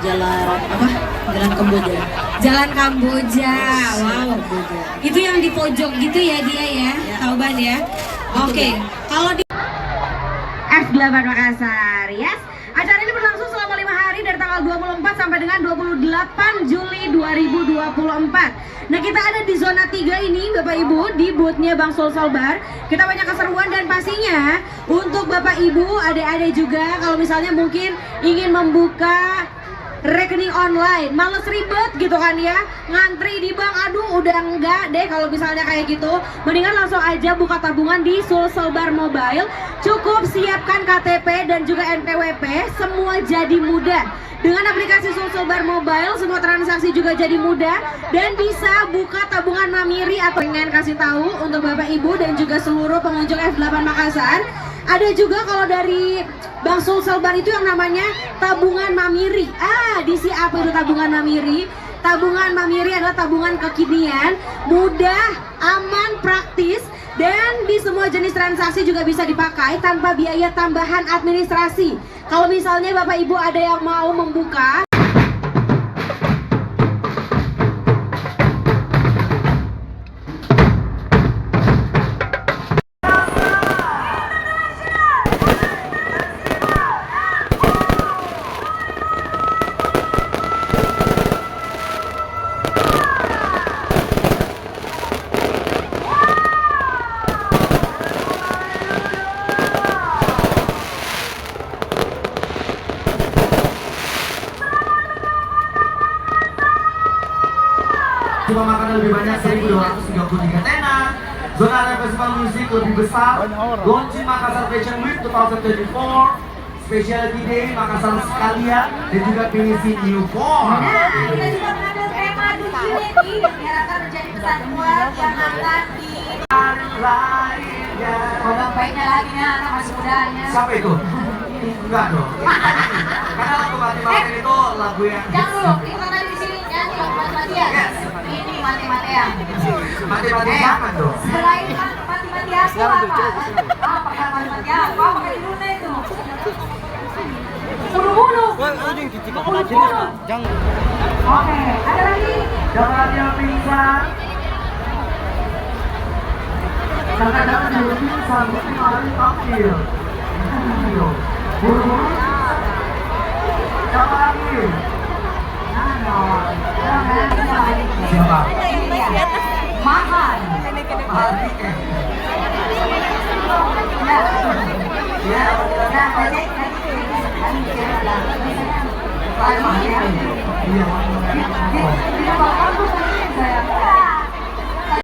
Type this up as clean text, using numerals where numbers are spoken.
jalan apa? Jalan Kamboja. Jalan Kamboja. Wow. Kamboja. Itu yang di pojok gitu ya dia ya, Tauban ya. Oke. Kalau di F8 Makassar, yes. Acara ini berlangsung selama 5 hari dari tanggal 24 sampai dengan 28 Juli 2024. Nah, kita ada di zona 3 ini Bapak Ibu, di boothnya Bang Sulsel Bar. Kita banyak keseruan dan pastinya untuk Bapak Ibu, adik-adik juga kalau misalnya mungkin ingin membuka rekening online, males ribet gitu kan ya, ngantri di bank, aduh udah enggak deh kalau misalnya kayak gitu, mendingan langsung aja buka tabungan di Sulsel Bar Mobile. Cukup siapkan KTP dan juga NPWP, semua jadi mudah. Dengan aplikasi Sulsel Bar Mobile, semua transaksi juga jadi mudah dan bisa buka tabungan Mamiri. Atau ingin kasih tahu untuk Bapak Ibu dan juga seluruh pengunjung F8 Makassar, ada juga kalau dari Bang Sulsel Bar itu yang namanya tabungan Mamiri. Di apa itu tabungan Mamiri? Tabungan Mamiri adalah tabungan kekinian, mudah, aman, praktis, dan di semua jenis transaksi juga bisa dipakai tanpa biaya tambahan administrasi. Kalau misalnya Bapak Ibu ada yang mau membuka cuma makanan lebih banyak 1.233 tenan. Zona area festival musik lebih besar. Launching Makassar Fashion Week 2024, Specialty Day Makassar sekalian, dan juga finishing new form. Nah, kita juga mengambil tema Duki Lady dan diharapkan menjadi pesan kuat yang akan di Kobang baiknya lagi nih anak masih mudanya. Siapa itu? Enggak dong. Karena lagu mati-matian itu lagu yang Jangan dulu, kita tadi di sini nyanyi lagu mati-matian. Yes. Ini mati-matian. mati-matian jangan dong. Selain mati-matian itu apa? Pakai mati-matian apa? Pakai dulunya itu. Buru-buru. Buru-buru. Oke, ada lagi. Jangan yang pingsan. Jangan yang pingsan, mesti mari tampil. Buru-buru. Siapa lagi? Siapa? Mahal. Iya.